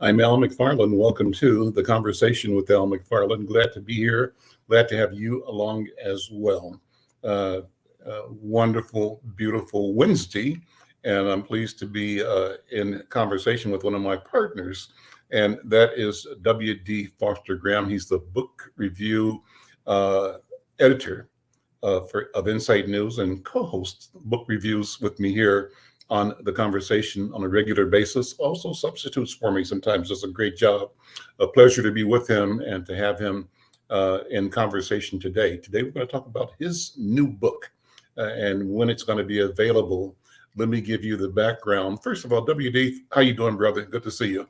I'm Al McFarlane. Welcome to the Conversation with Al McFarlane. Glad to be here. Glad to have you along as well. Uh, Wonderful, beautiful Wednesday. And I'm pleased to be in conversation with one of my partners, and that is W.D. Foster Graham. He's the book review uh, editor of Insight News and co-hosts book reviews with me here on the conversation on a regular basis. Also substitutes for me sometimes. Does a great job. A pleasure to be with him and to have him in conversation today. Today we're going to talk about his new book and when it's going to be available. Let me give you the background. First of all, WD, how you doing, brother? Good to see you.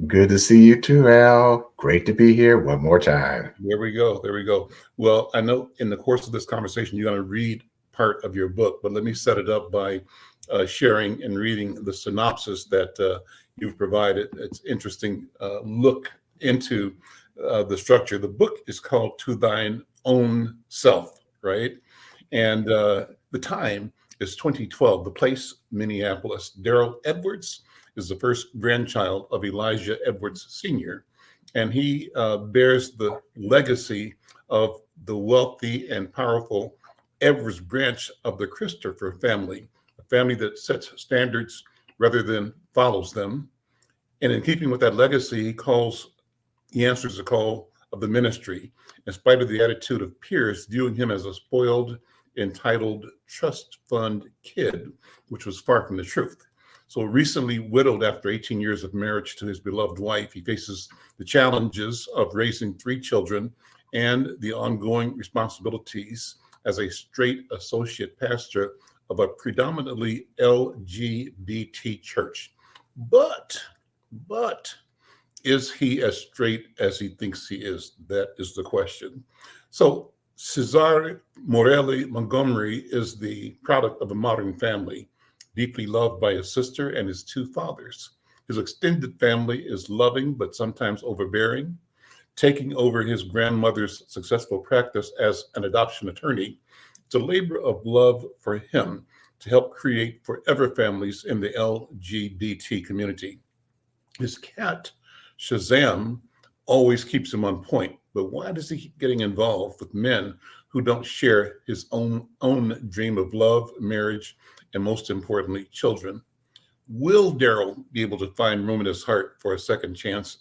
Good to see you too, Al. Great to be here one more time. There we go. There we go. Well, I know in the course of this conversation, you're going to read part of your book, but let me set it up by sharing and reading the synopsis that you've provided. It's interesting look into the structure. The book is called To Thine Own Self, right? And the time is 2012. The place, Minneapolis. Daryl Edwards is the first grandchild of Elijah Edwards Sr., and he bears the legacy of the wealthy and powerful Edwards branch of the Christopher family, a family that sets standards rather than follows them. And in keeping with that legacy, he answers the call of the ministry, in spite of the attitude of peers viewing him as a spoiled, entitled trust fund kid, which was far from the truth. So recently widowed after 18 years of marriage to his beloved wife, he faces the challenges of raising three children and the ongoing responsibilities as a straight associate pastor of a predominantly LGBT church. But is he as straight as he thinks he is? That is the question. So Cesare Morelli Montgomery is the product of a modern family, deeply loved by his sister and his two fathers. His extended family is loving, but sometimes overbearing. Taking over his grandmother's successful practice as an adoption attorney, it's a labor of love for him to help create forever families in the LGBT community. His cat, Shazam, always keeps him on point, but why does he keep getting involved with men who don't share his own dream of love, marriage, and most importantly, children? Will Daryl be able to find room in his heart for a second chance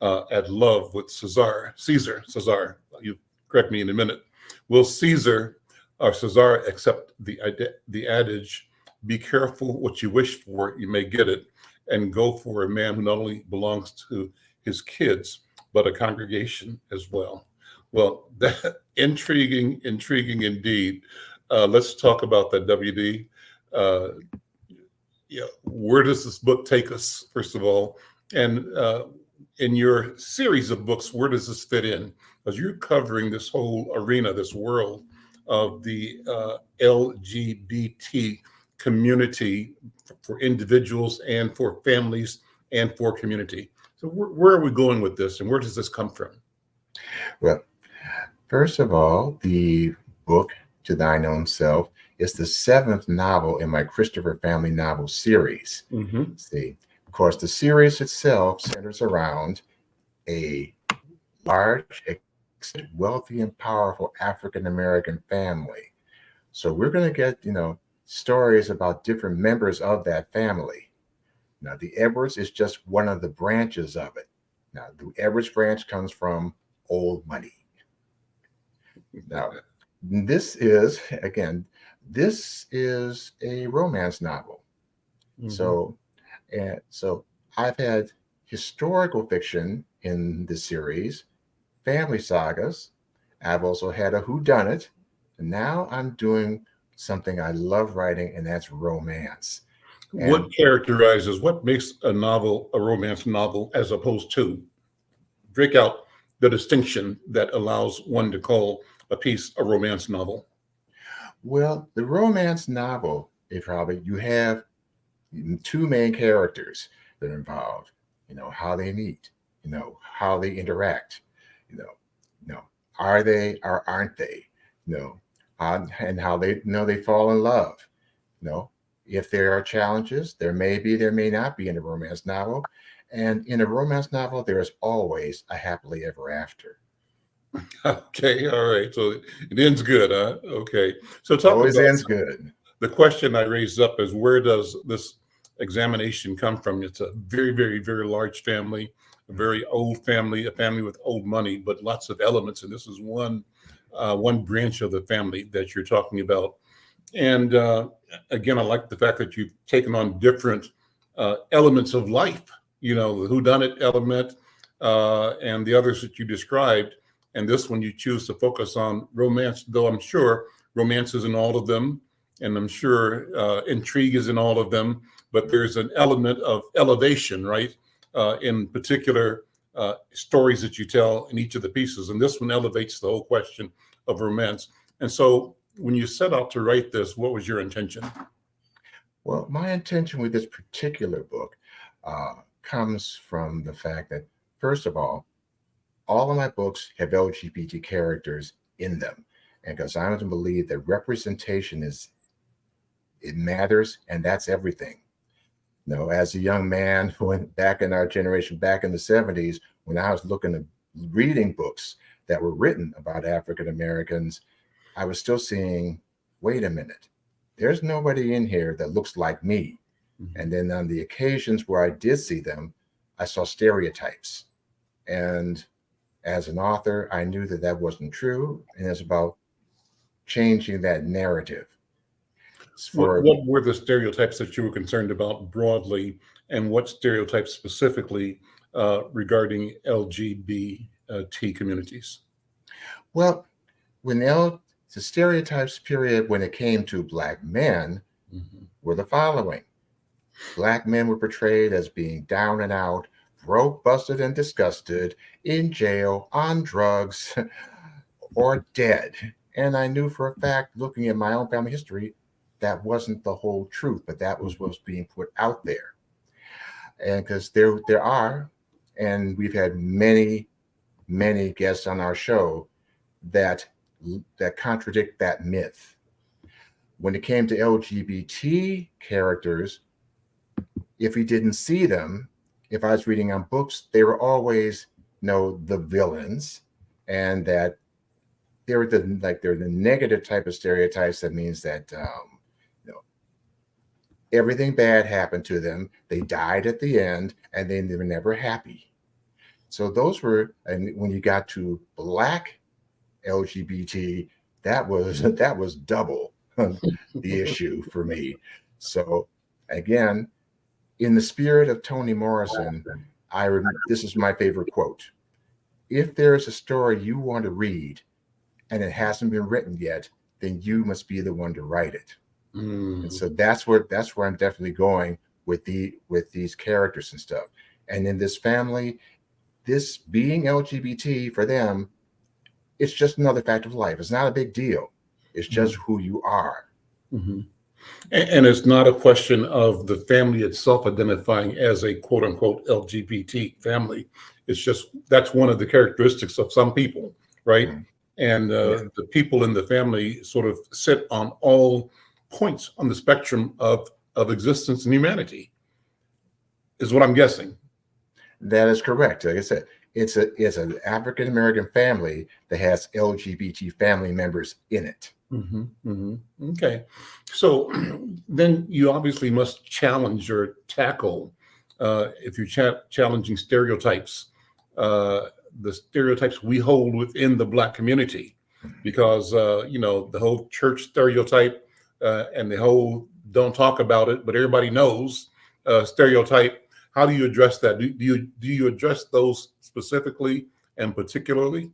at love with Caesar? You correct me in a minute. Will Caesar or Cesar accept the adage, be careful what you wish for, you may get it, and go for a man who not only belongs to his kids, but a congregation as well? Well, that intriguing indeed. Let's talk about that, WD. Uh, where does this book take us, first of all? And in your series of books, where does this fit in? Because you're covering this whole arena, this world of the LGBT community for individuals and for families and for community. So where are we going with this, and where does this come from? Well, first of all, the book To Thine Own Self is the seventh novel in my Christopher family novel series. Mm-hmm. See, of course, the series itself centers around a large, wealthy, and powerful African American family. So we're going to get, stories about different members of that family. Now, the Edwards is just one of the branches of it. Now, the Edwards branch comes from old money. Now, this is a romance novel. Mm-hmm. So I've had historical fiction in the series, family sagas. I've also had a whodunit, and now I'm doing something I love writing, and that's romance. What makes a novel a romance novel as opposed to, break out the distinction that allows one to call a piece a romance novel? Well, the romance novel, you have two main characters that are involved. How they meet, how they interact, you know, are they or aren't they, and how they fall in love, you know, If there are challenges, there may be, there may not be in a romance novel. And in a romance novel, there is always a happily ever after. Okay, all right. So it ends good, huh? Okay. So talk Always about ends good. the question I raised up is, where does this examination come from? It's a very, very, very large family, a very old family, a family with old money, but lots of elements. And this is one branch of the family that you're talking about. And again, I like the fact that you've taken on different elements of life, the whodunit element and the others that you described. And this one you choose to focus on romance, though I'm sure romance is in all of them. And I'm sure intrigue is in all of them. But there's an element of elevation, right? In particular stories that you tell in each of the pieces. And this one elevates the whole question of romance. And so when you set out to write this, what was your intention? Well, my intention with this particular book comes from the fact that, first of all of my books have LGBT characters in them. And because I don't believe that representation it matters, and that's everything. As a young man, when back in our generation, back in the 70s, when I was looking at reading books that were written about African Americans, I was still seeing, wait a minute, there's nobody in here that looks like me. Mm-hmm. And then on the occasions where I did see them, I saw stereotypes. And as an author, I knew that that wasn't true. And it's about changing that narrative. What were the stereotypes that you were concerned about broadly, and what stereotypes specifically regarding LGBT communities? Well, the stereotypes period when it came to Black men Mm-hmm. were the following. Black men were portrayed as being down and out, broke, busted, and disgusted, in jail, on drugs, or dead. And I knew for a fact, looking at my own family history, that wasn't the whole truth, but that was what was being put out there. And because there are, and we've had many, many guests on our show that contradict that myth. When it came to LGBT characters, if we didn't see them, if I was reading on books, they were always, the villains, and that they're the negative type of stereotypes. That means that everything bad happened to them. They died at the end, and they were never happy. So those were, and when you got to Black LGBT, that was double the issue for me. So again, in the spirit of Toni Morrison, this is my favorite quote. If there is a story you want to read and it hasn't been written yet, then you must be the one to write it. And so that's where I'm definitely going with these characters and stuff. And in this family, this being LGBT for them, it's just another fact of life. It's not a big deal. It's just who you are. Mm-hmm. And it's not a question of the family itself identifying as a quote unquote LGBT family. It's just that's one of the characteristics of some people, right? Mm-hmm. And the people in the family sort of sit on all points on the spectrum of existence and humanity, is what I'm guessing. That is correct. Like I said, it's an African American family that has LGBT family members in it. Mm-hmm, mm-hmm. Okay. So then you obviously must challenge or tackle, if you're challenging stereotypes, the stereotypes we hold within the Black community, because, the whole church stereotype and the whole don't talk about it, but everybody knows stereotype. How do you address that? Do you address those specifically and particularly?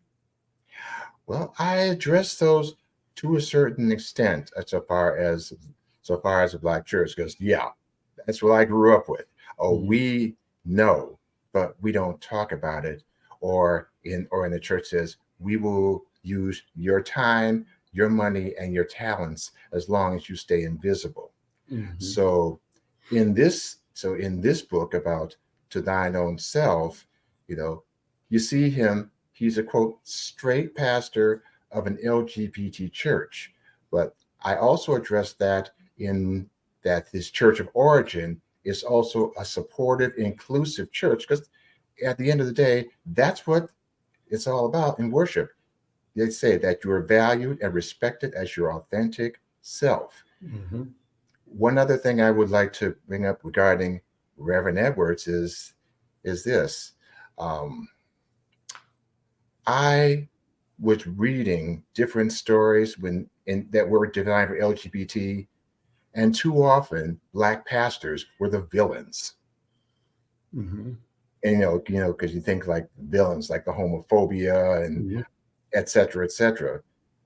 Well, I address those to a certain extent, so far as the Black church, because that's what I grew up with. Oh, Mm-hmm. we know, but we don't talk about it. Or in the church says, we will use your time, your money, and your talents as long as you stay invisible. Mm-hmm. So in this book about To Thine Own Self, you see him, he's a quote straight pastor of an LGBT church. But I also address that in that this church of origin is also a supportive, inclusive church, because at the end of the day, that's what it's all about in worship. They say that you are valued and respected as your authentic self. Mm-hmm. One other thing I would like to bring up regarding Reverend Edwards is this. Um, I was reading different stories that were designed for LGBT, and too often Black pastors were the villains. Mm-hmm. And because you think like villains, like the homophobia and Mm-hmm. et cetera, et cetera.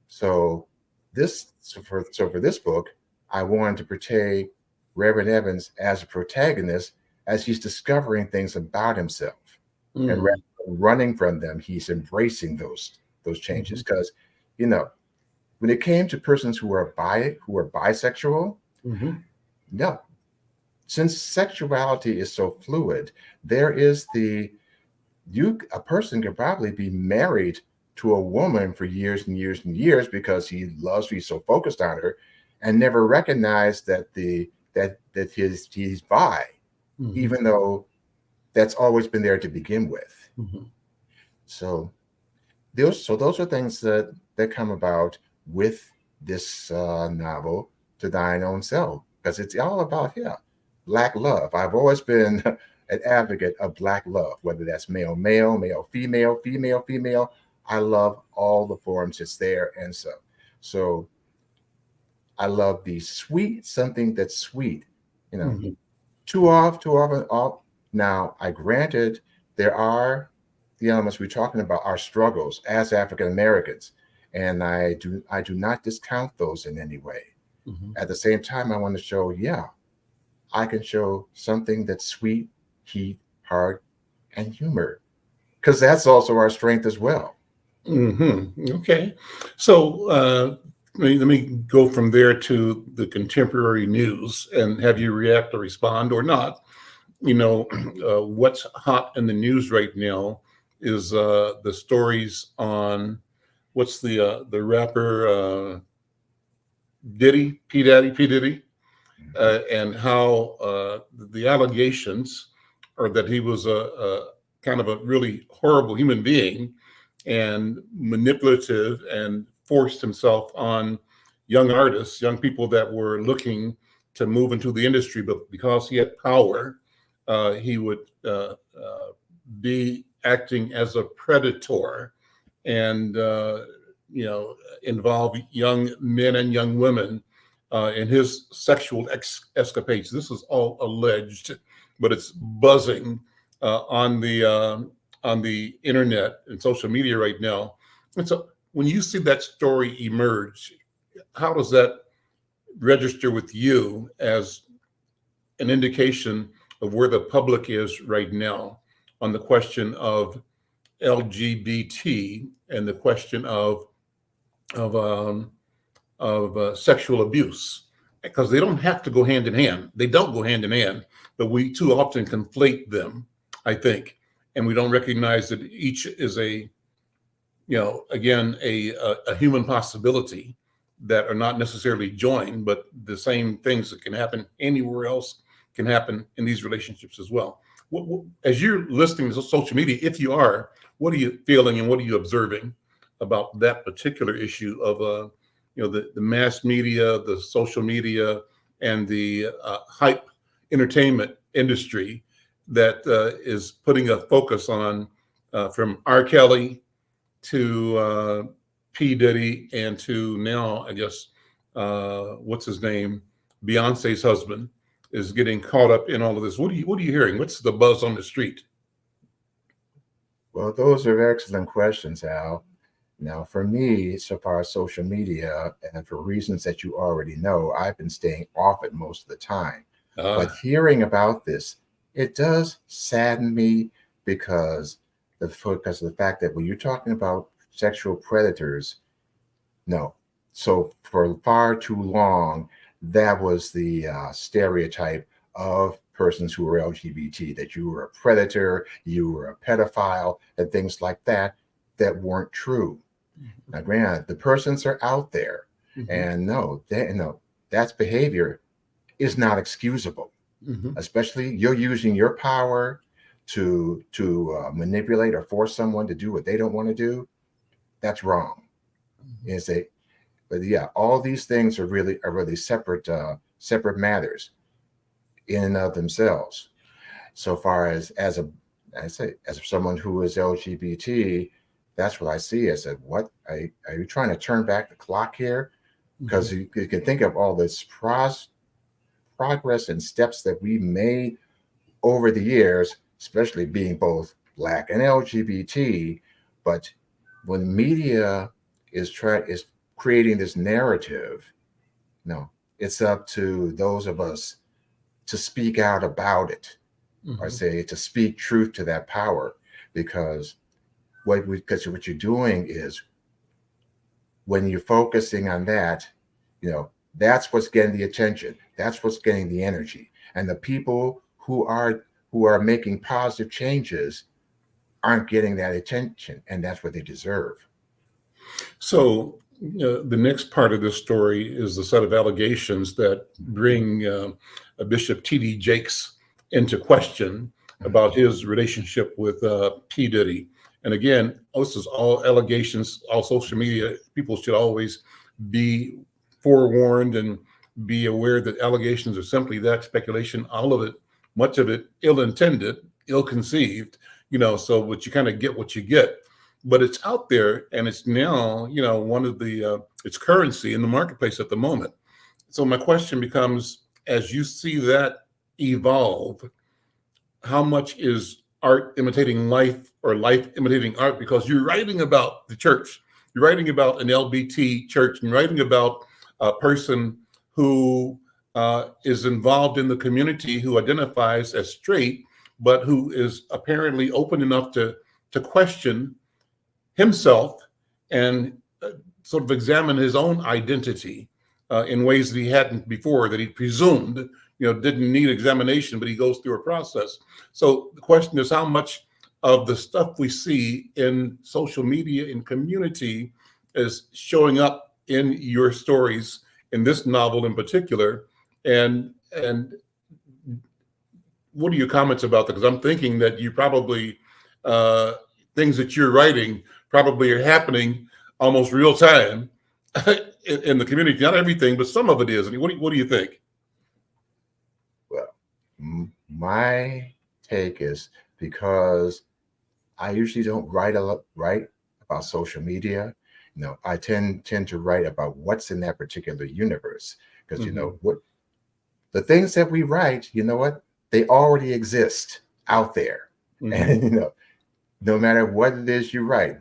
So for this book, I wanted to portray Reverend Evans as a protagonist as he's discovering things about himself. And rather than running from them, he's embracing those changes. Because, when it came to persons who are bisexual, Mm-hmm. no, since sexuality is so fluid, there is a person could probably be married to a woman for years and years and years because he loves her, he's so focused on her, and never recognized that he's bi, Mm-hmm. even though that's always been there to begin with. Mm-hmm. So those are things that come about with this novel, To Thine Own Self, because it's all about Black love. I've always been an advocate of Black love, whether that's male, male, male, female, female, female. I love all the forms it's there, and so I love the sweet, something that's sweet, you know. Mm-hmm. Too often off. Now, I granted there are the elements we're talking about, our struggles as African Americans, and I do not discount those in any way. Mm-hmm. At the same time, I want to show, I can show something that's sweet, heat, heart, and humor, because that's also our strength as well. Mm-hmm. Okay. So let me go from there to the contemporary news and have you react or respond or not. What's hot in the news right now is the stories on what's the rapper P Diddy, and how the allegations are that he was a kind of a really horrible human being and manipulative and forced himself on young artists, young people that were looking to move into the industry, but because he had power, he would be acting as a predator and involve young men and young women in his sexual escapades. This is all alleged, but it's buzzing on the internet and social media right now. And so, when you see that story emerge, how does that register with you as an indication of where the public is right now on the question of LGBT and the question of um, of sexual abuse? Because they don't have to go hand in hand. They don't go hand in hand, but we too often conflate them, I think, and we don't recognize that each is again, a human possibility that are not necessarily joined, but the same things that can happen anywhere else can happen in these relationships as well. As you're listening to social media, if you are, what are you feeling and what are you observing about that particular issue of the mass media, the social media, and the hype entertainment industry that is putting a focus on from R. Kelly to P. Diddy and to now, I guess, what's his name? Beyonce's husband is getting caught up in all of this. What are you hearing? What's the buzz on the street? Well, those are excellent questions, Al. Now, for me, so far as social media, and for reasons that you already know, I've been staying off it most of the time. But Ah, hearing about this, it does sadden me because because of the fact that when you're talking about sexual predators, no. So for far too long, that was the stereotype of persons who were LGBT, that you were a predator, you were a pedophile, and things like that weren't true. Now, granted, the persons are out there, mhm, and no, that's behavior. is not excusable. Especially you're using your power to manipulate or force someone to do what they don't want to do. That's wrong. And say, but yeah, all these things are really separate separate matters in and of themselves. So far as a I say as someone who is LGBT, that's what I see. I said, what are you trying to turn back the clock here? Because you can think of all this progress and steps that we made over the years, especially being both Black and LGBT. But when media is creating this narrative, no, it's up to those of us to speak out about it, or say to speak truth to that power, because what you're doing is when you're focusing on that, that's what's getting the attention. That's what's getting the energy. And the people who are making positive changes aren't getting that attention, and that's what they deserve. So the next part of this story is the set of allegations that bring Bishop T.D. Jakes into question about his relationship with P. Diddy. And again, this is all allegations, all social media. People should always be forewarned and be aware that allegations are simply that, speculation, all of it, much of it ill-intended, ill-conceived, so but you kind of get what you get. But it's out there, and it's now, one of the, it's currency in the marketplace at the moment. So my question becomes, as you see that evolve, how much is art imitating life or life imitating art? Because you're writing about the church, you're writing about an LBT church, and writing about a person who is involved in the community, who identifies as straight, but who is apparently open enough to question himself and sort of examine his own identity in ways that he hadn't before, that he presumed, didn't need examination, but he goes through a process. So the question is, how much of the stuff we see in social media, in community, is showing up in your stories, in this novel in particular, and what are your comments about that? Because I'm thinking that you probably, things that you're writing probably are happening almost real time in the community. Not everything, but some of it is. What do you think? Well, my take is, because I usually don't write about social media. I tend to write about what's in that particular universe, because what the things that we write, what they already exist out there, and no matter what it is you write,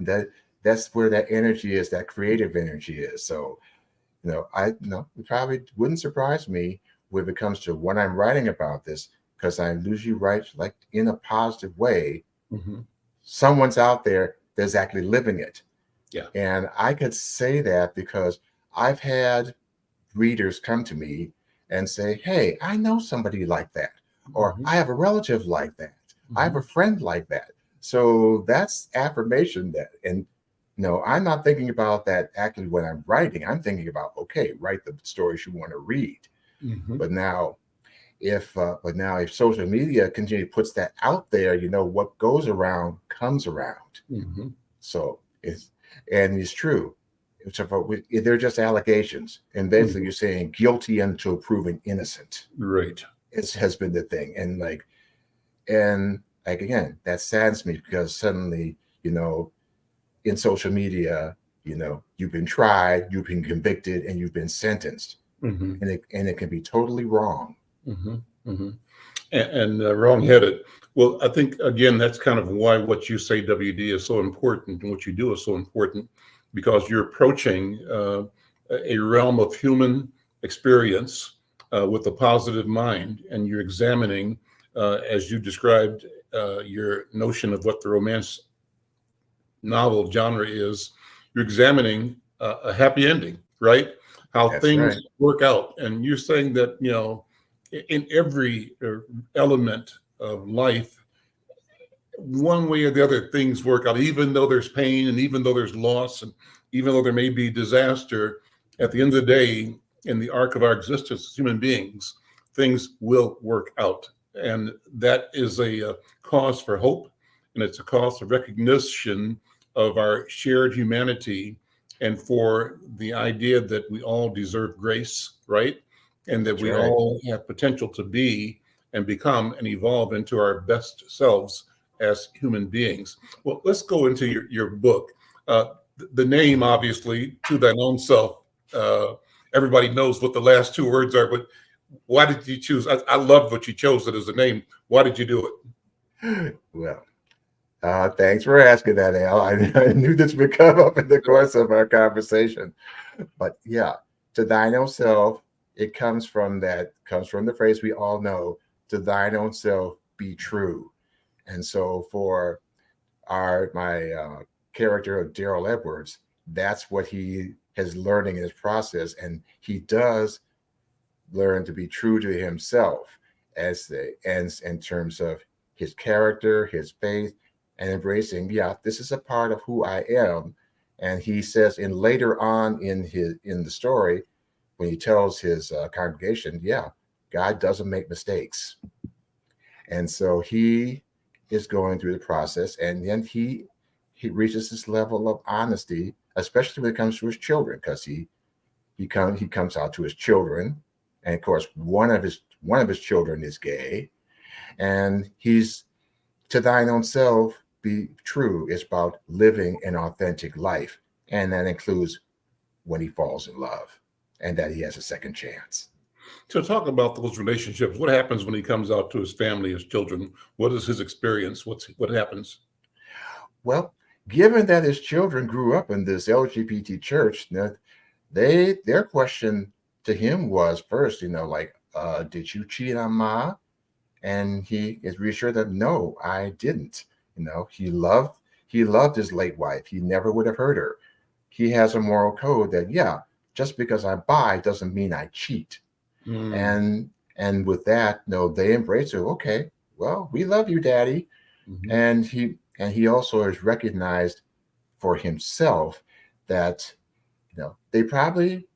that's where that energy is, that creative energy is. So, it probably wouldn't surprise me when it comes to when I'm writing about this, because I usually write like in a positive way. Someone's out there that's actually living it. Yeah. And I could say that because I've had readers come to me and say, hey, I know somebody like that, or I have a relative like that. I have a friend like that. So that's affirmation that, and no, I'm not thinking about that actually when I'm writing. I'm thinking about, okay, write the stories you want to read. But now, if social media continually puts that out there, what goes around comes around. So it's true. They're just allegations, and basically you're saying guilty until proven innocent. Right. It has been the thing, and again, that saddens me, because suddenly, in social media, you've been tried, you've been convicted, and you've been sentenced, and it can be totally wrong. And wrong-headed. Well, I think, again, that's kind of why what you say, WD, is so important, and what you do is so important, because you're approaching a realm of human experience with a positive mind, and you're examining, as you described, your notion of what the romance novel genre is. You're examining a happy ending, right? How That's things right. work out. And you're saying that, in every element of life, one way or the other, things work out, even though there's pain, and even though there's loss, and even though there may be disaster. At the end of the day, in the arc of our existence as human beings, things will work out. And that is a cause for hope, and it's a cause for recognition of our shared humanity and for the idea that we all deserve grace, right? And that That's we right. all have potential to be and become and evolve into our best selves as human beings. Well, let's go into your book. The name, obviously, To Thine Own Self. Uh, Everybody knows what the last two words are, but why did you choose? I love what you chose it as a name. Why did you do Well, thanks for asking that, Al. I knew this would come up in the course of our conversation. But yeah, to thine own self, it comes from the phrase we all know, to thine own self be true. And so for my character of Daryl Edwards, that's what he is learning in his process. And he does learn to be true to himself as in terms of his character, his faith, and embracing, yeah, this is a part of who I am. And he says in later on in the story, when he tells his congregation, yeah, God doesn't make mistakes. And so he is going through the process, and then he reaches this level of honesty, especially when it comes to his children, because he comes out to his children, and of course one of his children is gay, and he's to thine own self be true. It's about living an authentic life, and that includes when he falls in love, and that he has a second chance. it? To talk about those relationships, what happens when he comes out to his family, his children? What is his experience? What happens? Well, given that his children grew up in this LGBT church, their question to him was first, like, did you cheat on Ma? And he is reassured that no, I didn't. He loved his late wife. He never would have hurt her. He has a moral code that, yeah, just because I buy doesn't mean I cheat. Mm. And with that, no, they embrace it. Okay, well, we love you, Daddy. Mhm. And he also is recognized for himself that they probably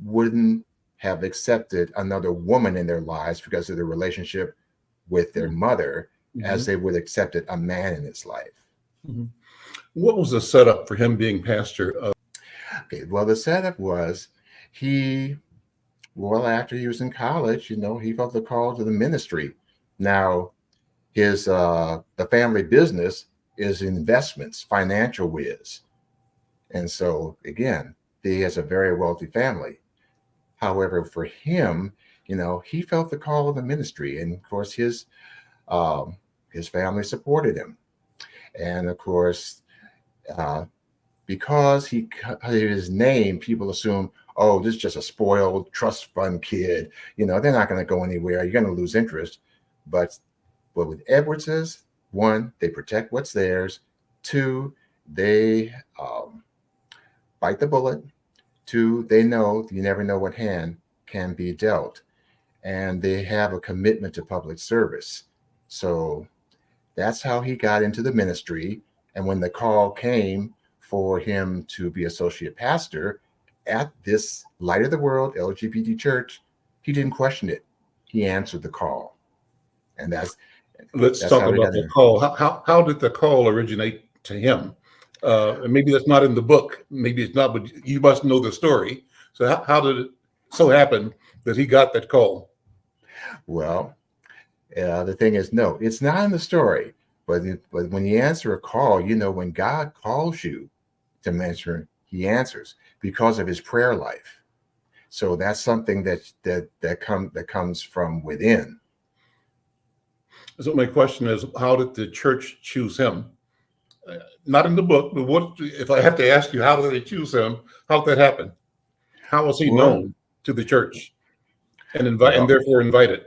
wouldn't have accepted another woman in their lives because of the relationship with their mother as Mhm. they would accepted a man in his life. Mhm. What was the setup for him being pastor? Okay, well, the setup was he, well, after he was in college, he felt the call to the ministry. Now, his the family business is investments, financial whiz. And so again, he has a very wealthy family. However, for him, he felt the call of the ministry, and of course, um, his family supported him. And of course, uh, because his name, people assume, oh, this is just a spoiled trust fund kid. They're not going to go anywhere. You're going to lose interest. But with Edwards's, one, they protect what's theirs. Two, they bite the bullet. Two, they know you never know what hand can be dealt, and they have a commitment to public service. So that's how he got into the ministry. And when the call came for him to be associate pastor at this light of the world LGBT church, he didn't question it. He answered the call. And Let's that's talk how he about got the in. call. How did the call originate to him? And maybe that's not in the book. Maybe it's not, but you must know the story. So how did it so happen that he got that call? Well, the thing is, no, it's not in the story. But when you answer a call, when God calls you to mentor, he answers because of his prayer life. So that's something that comes from within. So my question is, how did the church choose him? Not in the book, but what if I have to ask you, how did they choose him? How did that happen? How was he Well, known to the church and and well, therefore invited?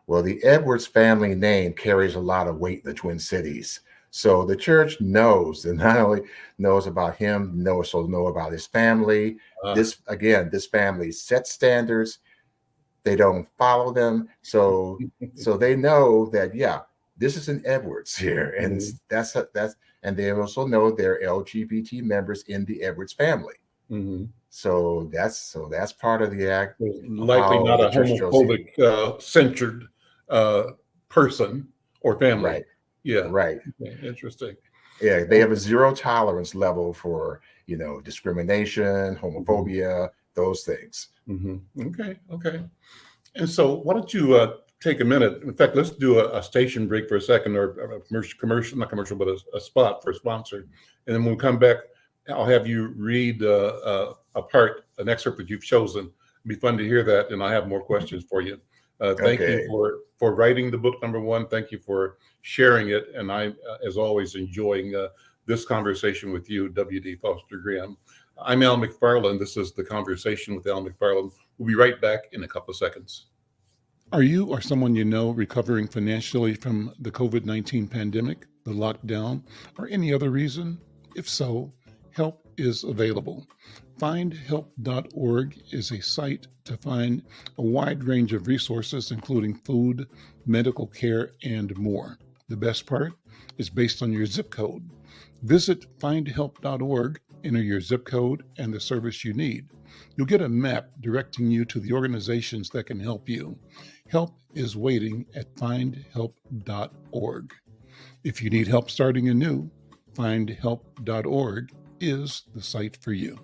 well, the Edwards family name carries a lot of weight in the Twin Cities. So the church knows, and not only knows about him, know about his family. Uh, This family sets standards. They don't follow them. So they know that, yeah, this is an Edwards here. And mhm. and they also know they're LGBT members in the Edwards family. Mhm. So that's part of the act of Likely how not the a church shows it. homophobic centered person or family. Right, Yeah. right. Okay, interesting. Yeah, they have a zero tolerance level for, discrimination, Mhm. homophobia, those things. Mhm. Okay. Okay. And so, why don't you take a minute? In fact, let's do a station break for a second, or a commercial, not commercial, but a spot for a sponsor. And then when we come back, I'll have you read an excerpt that you've chosen. It'd be fun to hear that, and I have more questions for you. Thank you Okay. for writing the book, number one. Thank you for sharing it, and I, as always, enjoying this conversation with you, W.D. Foster Graham. I'm Al McFarlane. This is the Conversation with Al McFarlane. We'll be right back in a couple of seconds. Are you or someone you know recovering financially from the COVID-19 pandemic, the lockdown, or any other reason? If so, help is available. Findhelp.org is a site to find a wide range of resources, including food, medical care, and more. The best part is based on your zip code. Visit findhelp.org, enter your zip code and the service you need. You'll get a map directing you to the organizations that can help you. Help is waiting at findhelp.org. If you need help starting anew, findhelp.org is the site for you.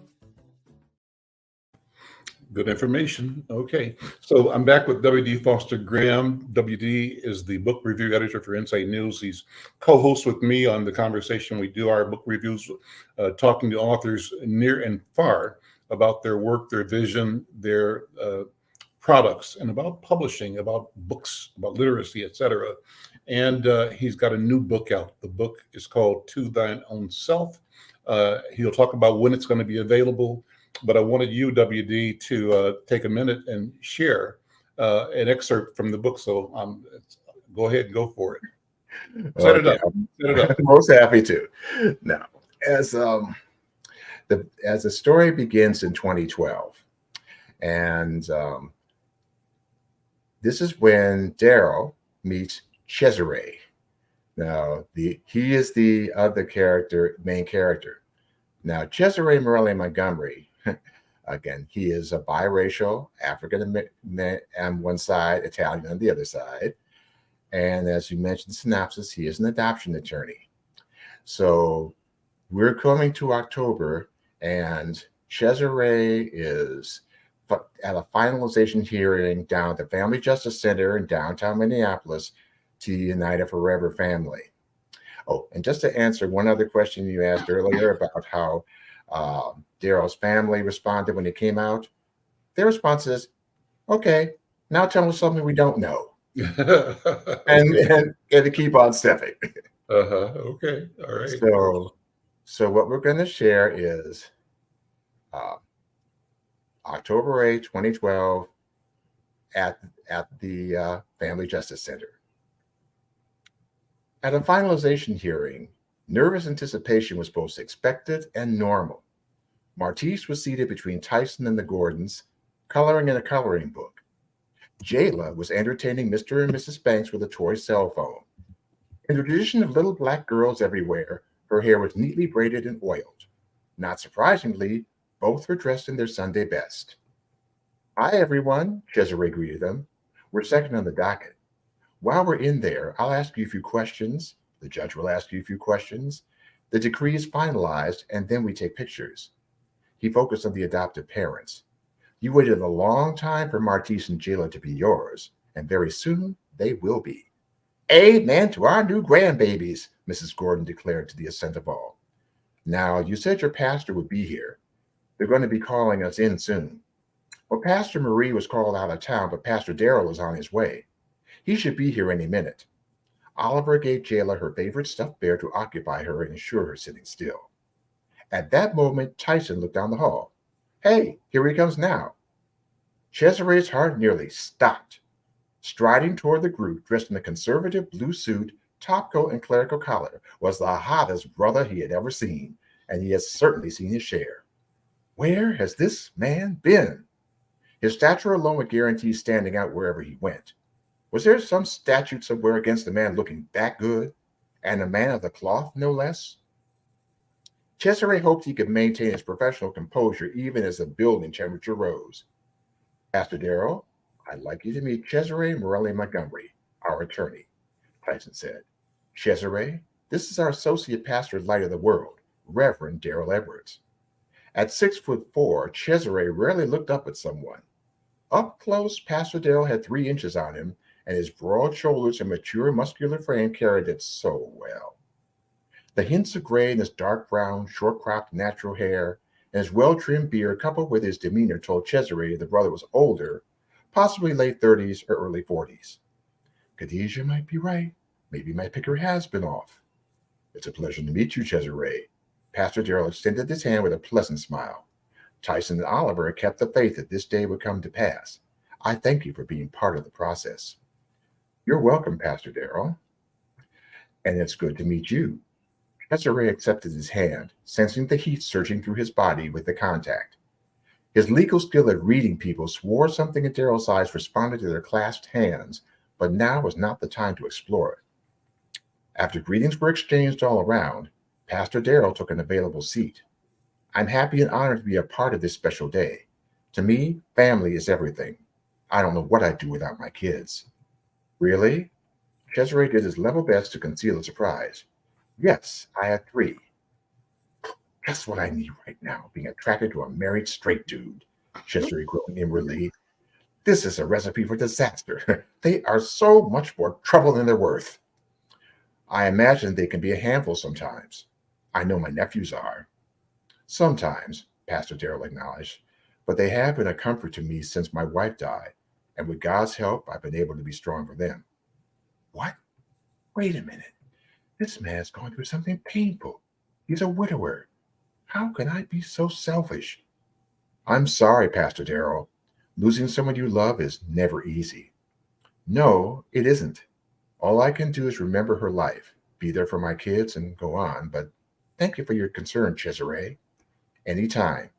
Good information. Okay. So I'm back with W.D. Foster Graham. W.D. is the book review editor for Insight News. He's co-host with me on the conversation. We do our book reviews, talking to authors near and far about their work, their vision, their products, and about publishing, about books, about literacy, etc. And he's got a new book out. The book is called To Thine Own Self. He'll talk about when it's going to be available, but I wanted you, WD, to take a minute and share an excerpt from the book. So go ahead and go for it. Set it Okay, up. Set it I'm up. most happy to. Now, as the story begins in 2012, and this is when Daryl meets Cesare. Now, he is the other main character. Now, Cesare Morelli Montgomery, again, he is a biracial African on one side, Italian on the other side. And as you mentioned, synopsis, he is an adoption attorney. So we're coming to October, and Cesare is at a finalization hearing down at the Family Justice Center in downtown Minneapolis to unite a forever family. Oh, and just to answer one other question you asked earlier about how Daryl's family responded when it came out, their response is, okay, now tell us something we don't know. And, Okay. and to keep on stepping. Okay. All right. So what we're going to share is uh, October 8, 2012 at the Family Justice Center. At a finalization hearing, nervous anticipation was both expected and normal. Martise was seated between Tyson and the Gordons, coloring in a coloring book. Jayla was entertaining Mr. and Mrs. Banks with a toy cell phone. In the tradition of little black girls everywhere, her hair was neatly braided and oiled. Not surprisingly, both were dressed in their Sunday best. Hi, everyone, Cesare greeted them. We're second on the docket. While we're in there, I'll ask you a few questions. The judge will ask you a few questions. The decree is finalized, and then we take pictures. He focused on the adoptive parents. You waited a long time for Martise and Jayla to be yours, and very soon they will be. Amen to our new grandbabies, Mrs. Gordon declared to the assent of all. Now, you said your pastor would be here. They're going to be calling us in soon. Well, Pastor Marie was called out of town, but Pastor Darrell is on his way. He should be here any minute. Oliver gave Jayla her favorite stuffed bear to occupy her and ensure her sitting still. At that moment, Tyson looked down the hall. Hey, here he comes now. Cesare's heart nearly stopped. Striding toward the group, dressed in a conservative blue suit, topcoat, and clerical collar, was the hottest brother he had ever seen, and he had certainly seen his share. Where has this man been? His stature alone would guarantee standing out wherever he went. Was there some statute somewhere against a man looking that good? And a man of the cloth, no less? Cesare hoped he could maintain his professional composure even as the building temperature rose. Pastor Darrell, I'd like you to meet Cesare Morelli Montgomery, our attorney, Tyson said. Cesare, this is our associate pastor light of the world, Reverend Darrell Edwards. At 6'4", Cesare rarely looked up at someone. Up close, Pastor Darrell had 3 inches on him, and his broad shoulders and mature muscular frame carried it so well. The hints of gray in his dark brown, short-cropped natural hair and his well-trimmed beard, coupled with his demeanor, told Cesare the brother was older, possibly late 30s or early 40s. Khadijah might be right. Maybe my picker has been off. It's a pleasure to meet you, Cesare. Pastor Darrell extended his hand with a pleasant smile. Tyson and Oliver kept the faith that this day would come to pass. I thank you for being part of the process. You're welcome, Pastor Darrell. And it's good to meet you. Cesare accepted his hand, sensing the heat surging through his body with the contact. His legal skill at reading people swore something in Darrell's eyes responded to their clasped hands, but now was not the time to explore it. After greetings were exchanged all around, Pastor Darrell took an available seat. I'm happy and honored to be a part of this special day. To me, family is everything. I don't know what I'd do without my kids. Really? Cesare did his level best to conceal his surprise. Yes, I have 3. That's what I need right now, being attracted to a married straight dude, Cesare groaned inwardly. This is a recipe for disaster. They are so much more trouble than they're worth. I imagine they can be a handful sometimes. I know my nephews are. Sometimes, Pastor Darrell acknowledged, but they have been a comfort to me since my wife died, and with God's help, I've been able to be strong for them. What? Wait a minute. This man's going through something painful. He's a widower. How can I be so selfish? I'm sorry, Pastor Darrell. Losing someone you love is never easy. No, it isn't. All I can do is remember her life, be there for my kids, and go on. But thank you for your concern, Cesare. Anytime.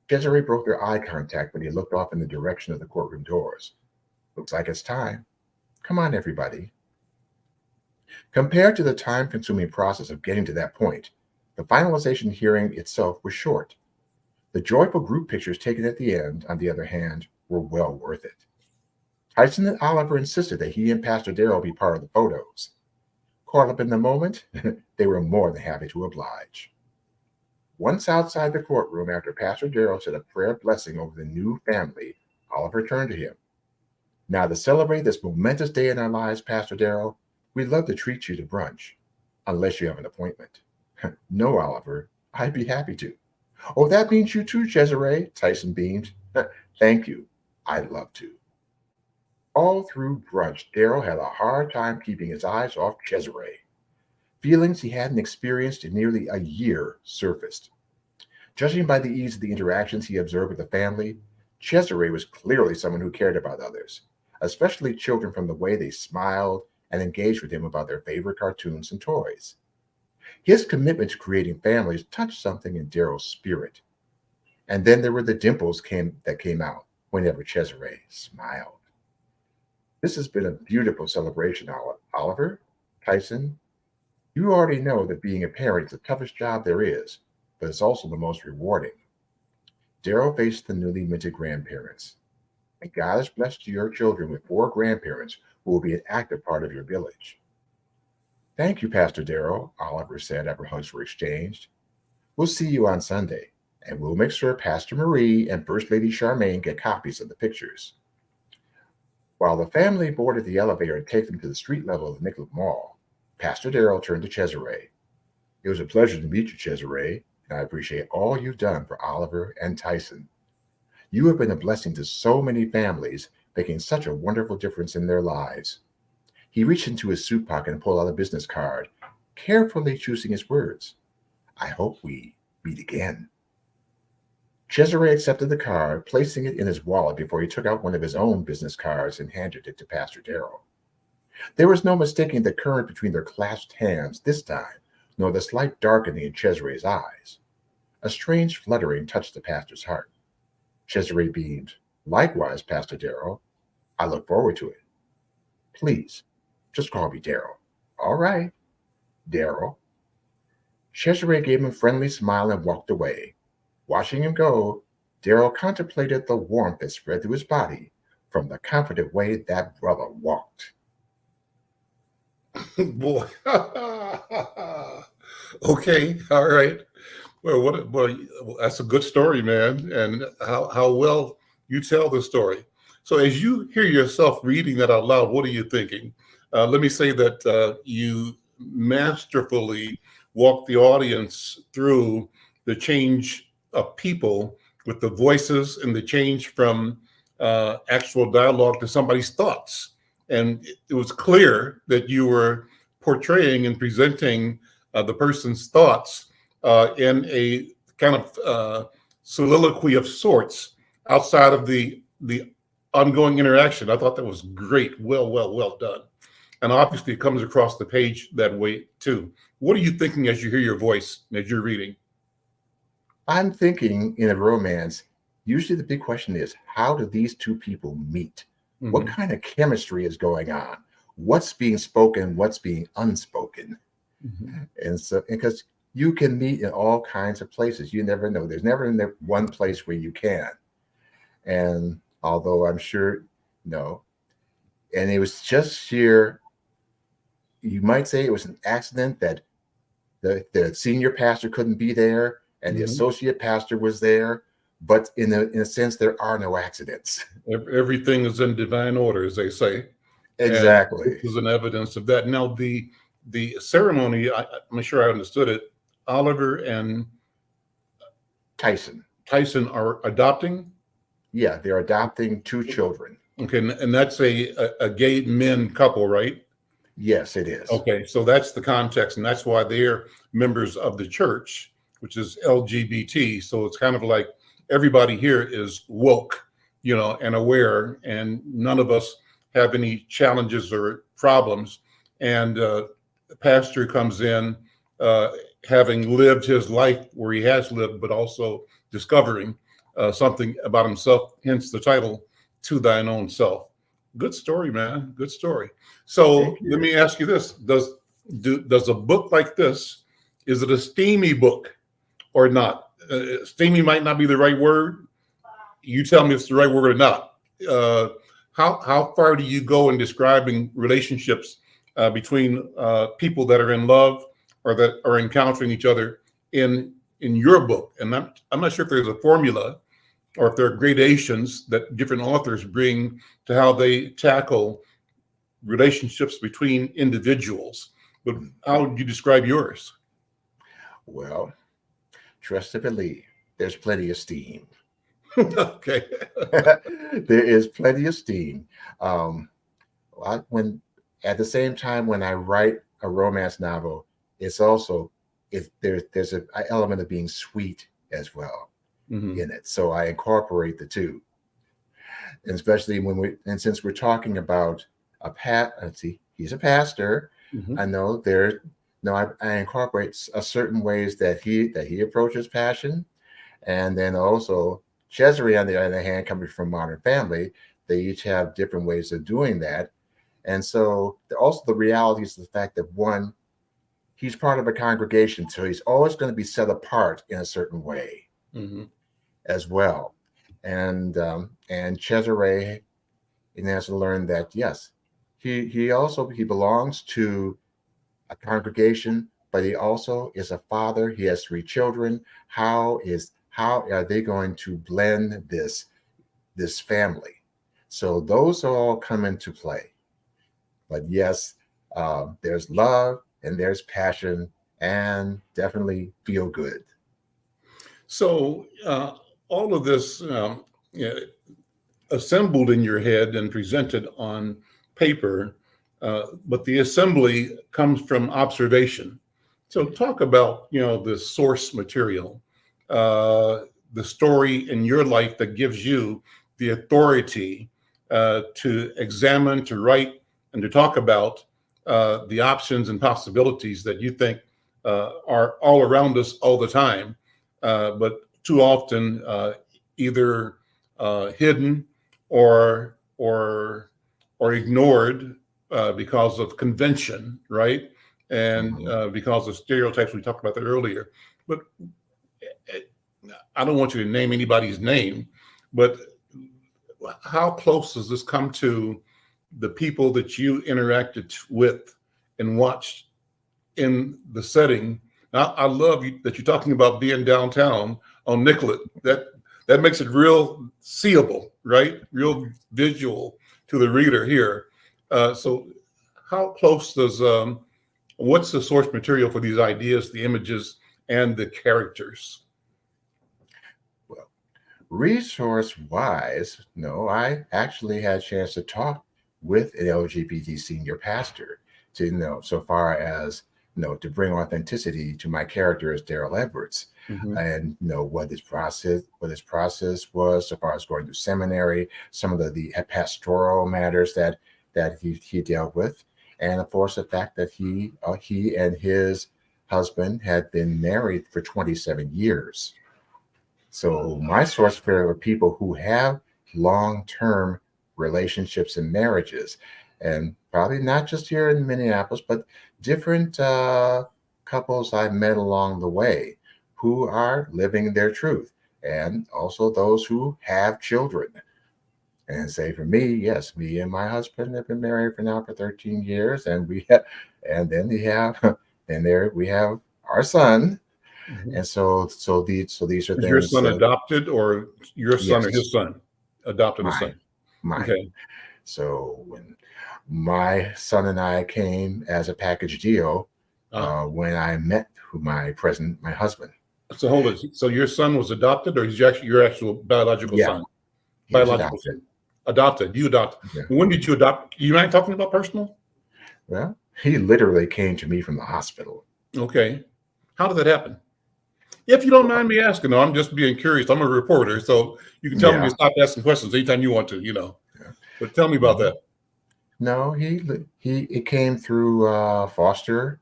Cesare broke their eye contact when he looked off in the direction of the courtroom doors. Looks like it's time. Come on, everybody. Compared to the time-consuming process of getting to that point, the finalization hearing itself was short. The joyful group pictures taken at the end, on the other hand, were well worth it. Tyson and Oliver insisted that he and Pastor Darrell be part of the photos. Caught up in the moment, they were more than happy to oblige. Once outside the courtroom, after Pastor Darrell said a prayer blessing over the new family, Oliver turned to him. Now, to celebrate this momentous day in our lives, Pastor Darrell, we'd love to treat you to brunch, unless you have an appointment. No, Oliver, I'd be happy to. Oh, that means you too, Cesare, Tyson beamed. Thank you. I'd love to. All through brunch, Darrell had a hard time keeping his eyes off Cesare. Feelings he hadn't experienced in nearly a year surfaced. Judging by the ease of the interactions he observed with the family, Cesare was clearly someone who cared about others, especially children, from the way they smiled and engaged with him about their favorite cartoons and toys. His commitment to creating families touched something in Darrell's spirit. And then there were the dimples that came out whenever Cesare smiled. This has been a beautiful celebration, Oliver, Tyson. You already know that being a parent is the toughest job there is, but it's also the most rewarding. Darrell faced the newly minted grandparents. And God has blessed your children with 4 grandparents who will be an active part of your village. Thank you, Pastor Darrell, Oliver said after hugs were exchanged. We'll see you on Sunday, and we'll make sure Pastor Marie and First Lady Charmaine get copies of the pictures. While the family boarded the elevator to take them to the street level of the Nicollet Mall, Pastor Darrell turned to Cesare. It was a pleasure to meet you, Cesare, and I appreciate all you've done for Oliver and Tyson. You have been a blessing to so many families, making such a wonderful difference in their lives. He reached into his suit pocket and pulled out a business card, carefully choosing his words. I hope we meet again. Cesare accepted the card, placing it in his wallet before he took out one of his own business cards and handed it to Pastor Darrell. There was no mistaking the current between their clasped hands this time, nor the slight darkening in Cesare's eyes. A strange fluttering touched the pastor's heart. Cesare beamed. Likewise, Pastor Darrell. I look forward to it. Please, just call me Darrell. All right, Darrell. Cesare gave him a friendly smile and walked away. Watching him go, Darrell contemplated the warmth that spread through his body from the confident way that brother walked. Boy. Okay, all right. Well, that's a good story, man, and how well you tell the story. So, as you hear yourself reading that out loud, what are you thinking? Let me say that you masterfully walk the audience through the change of people with the voices and the change from actual dialogue to somebody's thoughts. And it was clear that you were portraying and presenting the person's thoughts in a kind of soliloquy of sorts outside of the ongoing interaction. I thought that was great. Well done. And obviously, it comes across the page that way too. What are you thinking as you hear your voice as you're reading? I'm thinking in a romance, usually the big question is, how do these two people meet? What Hmm. kind of chemistry is going on? What's being spoken? What's being unspoken? Hmm. And so, because you can meet in all kinds of places, you never know. There's never one place where you can. And although I'm sure, no, and it was just sheer, you might say it was an accident that the senior pastor couldn't be there and the Hmm. associate pastor was there. But in a sense, there are no accidents. Everything is in divine order, as they say, and this Exactly. is an evidence of that. Now, the ceremony, I'm sure I understood it. Oliver and Tyson. Tyson are adopting. Yeah, they're adopting two children. Okay, and that's a gay men couple, right? Yes, it is. Okay, so that's the context, and that's why they're members of the church, which is LGBT. So it's kind of like everybody here is woke, and aware, and none of us have any challenges or problems. And the pastor comes in, uh, having lived his life where he has lived, but also discovering something about himself, hence the title, To Thine Own Self. Good story, man. Good story. So Thank let you. me ask you this: does a book like this, is it a steamy book or not? Steamy might not be the right word. You tell me if it's the right word or not. Uh, how far do you go in describing relationships between people that are in love or that are encountering each other in your book? And I'm not sure if there's a formula or if there are gradations that different authors bring to how they tackle relationships between individuals. But how would you describe yours? Well, trust and believe. There's plenty of steam. Okay. There is plenty of steam. Um, when at the same time when I write a romance novel, it's also if there's a element of being sweet as well Hmm. in it. So I incorporate the two, and especially when since we're talking about let's see, he's a pastor. Hmm. I know there. No, I incorporate a certain ways that he approaches passion, and then also Cesare, on the other hand, coming from Modern Family, they each have different ways of doing that. And so also the reality is the fact that one, he's part of a congregation, so he's always going to be set apart in a certain way Hmm. as well. And Cesare has to learn that yes, he belongs to a congregation, but he also is a father. He has three children. How are they going to blend this family? So those all come into play. But yes, there's love and there's passion and definitely feel good. So all of this yeah, assembled in your head and presented on paper, but the assembly comes from observation. So talk about the source material, uh, the story in your life that gives you the authority to examine, to write, and to talk about the options and possibilities that you think are all around us all the time, but too often either hidden or or ignored because of convention, right? and Mhm. because of stereotypes, we talked about that earlier. But uh, I don't want you to name anybody's name, but how close does this come to the people that you interacted with and watched in the setting? I love that you're talking about being downtown on Nicollet. That makes it real seeable, right? Real visual to the reader here. So, how close does what's the source material for these ideas, the images, and the characters? Well, resource wise, no, I actually had a chance to talk with an LGBT senior pastor to so far as to bring authenticity to my character as Daryl Edwards, Mm-hmm. and what his process was so far as going to seminary, some of the pastoral matters that he dealt with, and of course the fact that he and his husband had been married for 27 years. So my source material are people who have long-term relationships and marriages, and probably not just here in Minneapolis, but different couples I've met along the way who are living their truth, and also those who have children. And say for me, yes, me and my husband have been married for 13 years, and and then we have, and there we have our son, Mm-hmm. and so these are Is your things son that, adopted, or your son or yes, his son adopted a mine, son? mine. Okay. So when my son and I came as a package deal, Ah, when I met my husband, so hold it. So your son was adopted, or he's actually your actual biological yeah, son? he was Biological adopted. son. Adopted. You adopted. Yeah. When did you adopt? You mind talking about personal? Well, he literally came to me from the hospital. Okay. How did that happen? If you don't Well, mind me asking, though, I'm just being curious. I'm a reporter, so you can tell me to yeah, stop asking questions anytime you want to. yeah. But tell me about No, that. no, he it came through foster,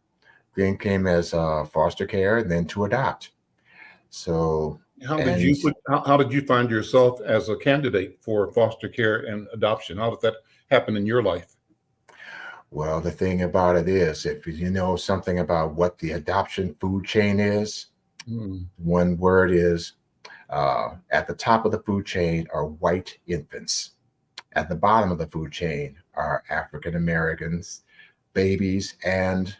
then came as foster care, and then to adopt. So, and How did you find yourself as a candidate for foster care and adoption? How did that happen in your life? well, the thing about it is, if you know something about what the adoption food chain is, Mm, one word is, at the top of the food chain are white infants. At the bottom of the food chain are African Americans, babies, and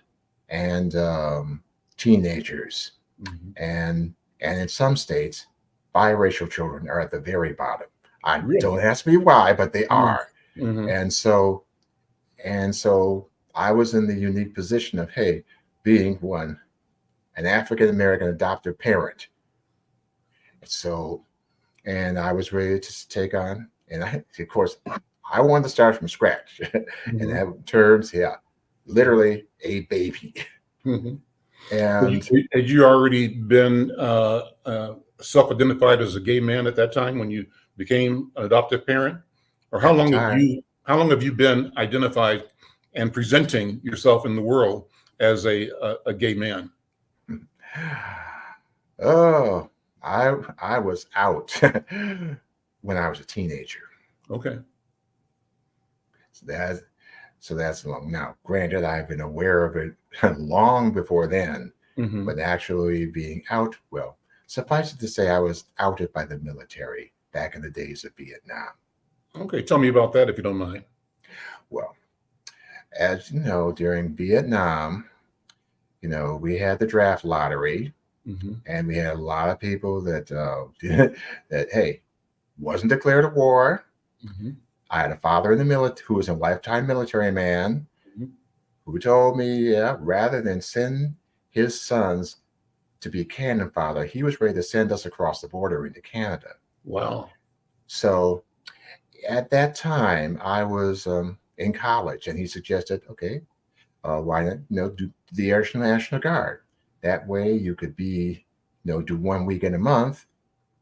teenagers, mhm. and in some states, biracial children are at the very bottom. I Really? don't ask me why, but they Mm, are. mhm. And so I was in the unique position of, hey, being an African American adoptive parent. So, and I was ready to take on, and of course, I wanted to start from scratch, and Mhm. have terms, yeah, literally a baby. Mhm. And Had you already been self-identified as a gay man at that time when you became an adoptive parent, or at the time, how long have you been identified and presenting yourself in the world as a gay man? oh, I was out when I was a teenager. Okay. So that's long. Now, granted, I've been aware of it long before then, Hmm. but actually being out, well, suffice it to say, I was outed by the military back in the days of Vietnam. Okay. Tell me about that if you don't mind. Well, as you know, during Vietnam, we had the draft lottery, Hmm. and we had a lot of people that that hey, wasn't declared a war. Hmm. I had a father in the military who was a lifetime military man Hmm. who told me, yeah, rather than send his sons to be cannon fodder, he was ready to send us across the border into Canada. Wow. So at that time, I was in college, and he suggested, okay, why not, do the Air National Guard? That way, you could do 1 week in a month,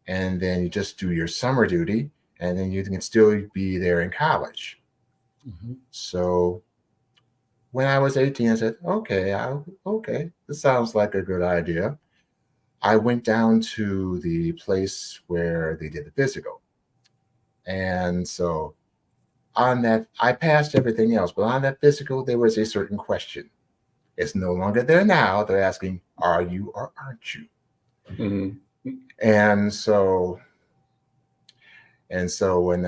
and then you just do your summer duty, and then you can still be there in college. Hmm. So when I was 18, I said, okay, okay, this sounds like a good idea. I went down to the place where they did the physical. And so on that, I passed everything else, but on that physical, there was a certain question. It's no longer there now. They're asking, are you or aren't you? Mm-hmm. And so when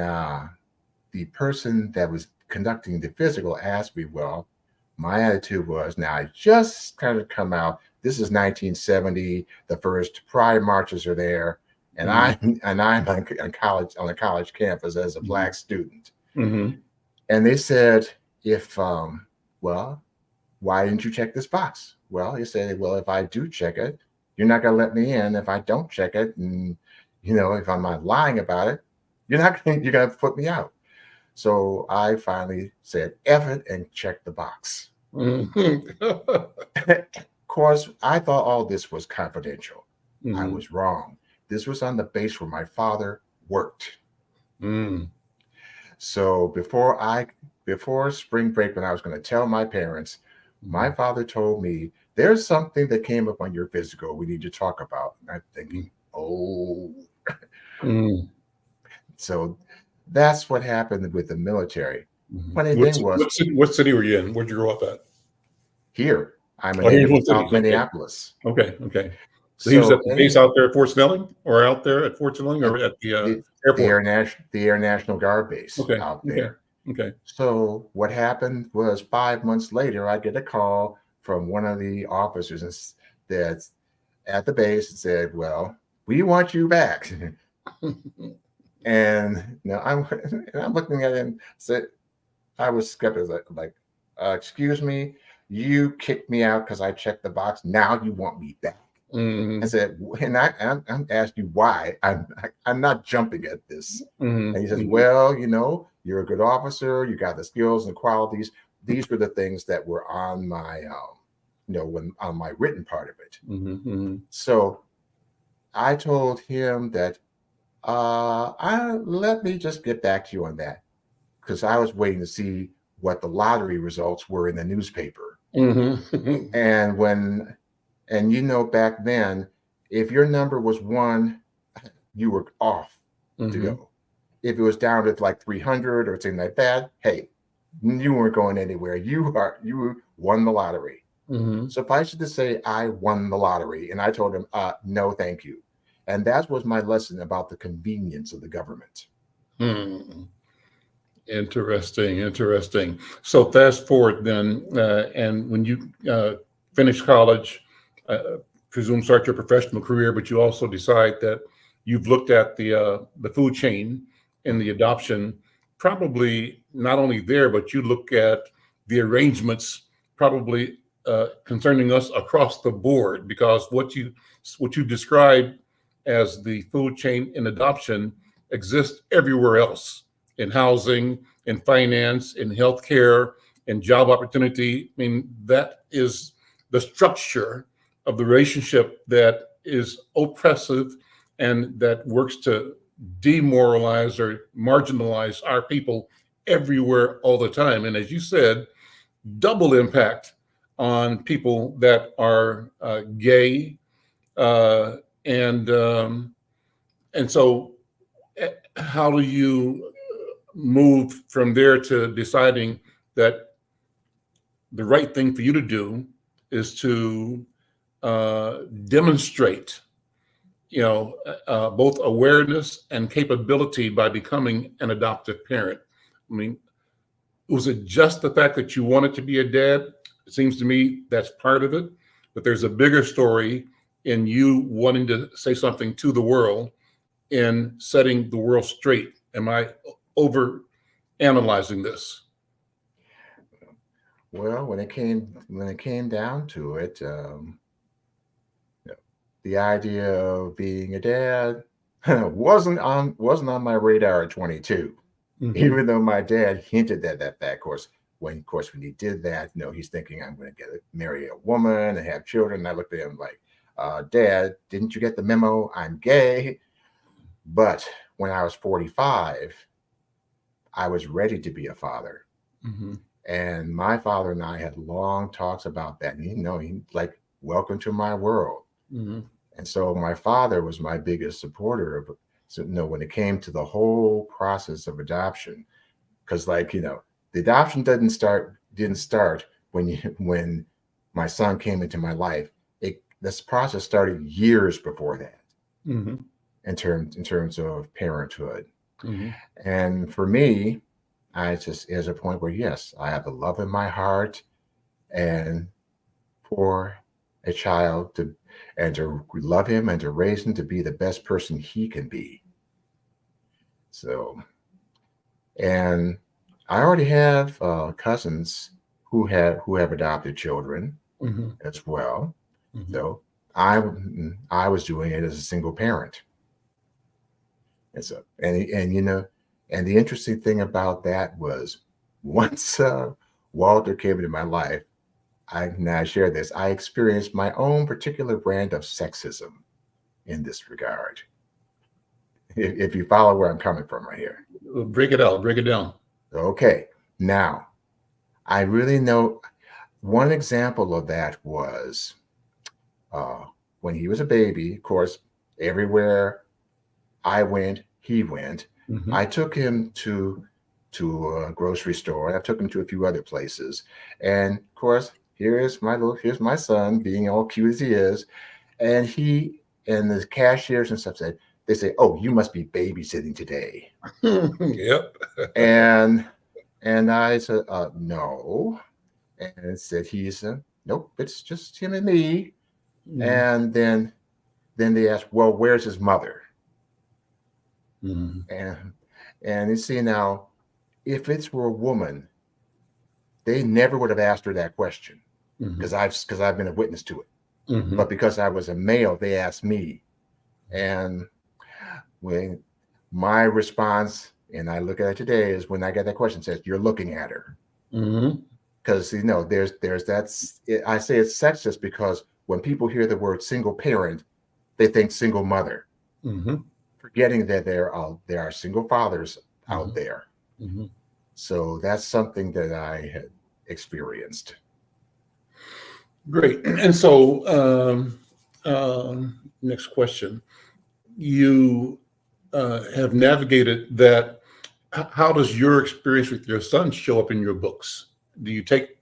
the person that was conducting the physical asked me, well, my attitude was, now I just kind of come out. This is 1970. The first Pride marches are there, and I'm on college, on a college campus as a Black student. Mm-hmm. And they said, if well, why didn't you check this box? Well, he said, well, if I do check it, you're not going to let me in. If I don't check it, and if I'm not lying about it, you're going to put me out. So I finally said, F it, and checked the box. Mm-hmm. Of course, I thought all this was confidential. Mm-hmm. I was wrong. This was on the base where my father worked. Mm. So before spring break, when I was going to tell my parents, my father told me, there's something that came up on your physical we need to talk about. And I'm thinking, oh. Mm. So that's what happened with the military. Mm-hmm. Funny thing was, What city were you in? Where'd you grow up at? here, I'm a Oh, here's native of one city. South Minneapolis. Okay. Okay. So he was at So the base out there at Fort Snelling, or out there at Fort Snelling, or at the the airport? Air National Guard base Okay. out Okay. there. Okay. So what happened was 5 months later, I get a call from one of the officers that's at the base and said, well, we want you back. And I'm looking at it and said, I was skeptical, like excuse me, you kicked me out because I checked the box. Now you want me back. Mm-hmm. I said, and I'm asking you why. I'm not jumping at this. Mm-hmm. And he says, well, you're a good officer. You got the skills and qualities. These were the things that were on my, on my written part of it. Mm-hmm. So I told him that, let me just get back to you on that, because I was waiting to see what the lottery results were in the newspaper. Mm-hmm. And back then, if your number was 1, you were off to go. If it was down to like 300 or something like that, hey, you weren't going anywhere. You won the lottery. Mm-hmm. Suffice it to say, I won the lottery, and I told him, no, thank you. And that was my lesson about the convenience of the government. Hmm. Interesting. So fast forward then, and when you finish college, presume start your professional career, but you also decide that you've looked at the food chain and the adoption, probably not only there, but you look at the arrangements probably concerning us across the board, because what you describe as the food chain in adoption exists everywhere else, in housing, in finance, in healthcare, in job opportunity. I mean, that is the structure of the relationship that is oppressive and that works to demoralize or marginalize our people everywhere all the time. And as you said, double impact on people that are gay, uh, and um, and so how do you move from there to deciding that the right thing for you to do is to demonstrate, both awareness and capability by becoming an adoptive parent? I mean, was it just the fact that you wanted to be a dad? It seems to me that's part of it, but there's a bigger story in you wanting to say something to the world and setting the world straight. Am I over analyzing this? Well, when it came down to it, the idea of being a dad wasn't on my radar at 22. Mm-hmm. Even though my dad hinted at that fact. Of course, when he did that, he's thinking I'm going to marry a woman and have children. And I looked at him like, Dad, didn't you get the memo? I'm gay. But when I was 45, I was ready to be a father. Mm-hmm. And my father and I had long talks about that. And he like, welcome to my world. Mm-hmm. And so my father was my biggest supporter of, when it came to the whole process of adoption, because the adoption didn't start when my son came into my life, this process started years before that Mm-hmm. in terms of parenthood. Mm-hmm. And for me, I just is a point where yes, I have the love in my heart and for a child to love him and to raise him to be the best person he can be. So, and I already have cousins who have adopted children Mm-hmm. as well. Mm-hmm. So I I was doing it as a single parent. And so and and the interesting thing about that was once Walter came into my life, I share this. I experienced my own particular brand of sexism in this regard. If you follow where I'm coming from right here. Break it out. Break it down. Okay. Now, I really know one example of that was uh, when he was a baby. Of course, everywhere I went, he went. Mm-hmm. I took him to a grocery store. I took him to a few other places, and of course, here's my son being all cute as he is, and he and the cashiers and stuff said they say, "Oh, you must be babysitting today," Yep. and I said, "No," and said he said, "Nope, it's just him and me," Mm-hmm. and then they asked, "Well, where's his mother?" Mm-hmm. And you see now, if it were a woman, they never would have asked her that question Mm-hmm. because I've been a witness to it. Mm-hmm. But because I was a male, they asked me. And when my response, and I look at it today, is when I get that question, says, "You're looking at her." Mm-hmm. Because there's I say it's sexist because when people hear the word single parent, they think single mother, Mm-hmm. forgetting that there are single fathers out Mm-hmm. there. Mm-hmm. So that's something that I had experienced. Great. And so, next question. You have navigated that. How does your experience with your son show up in your books? Do you take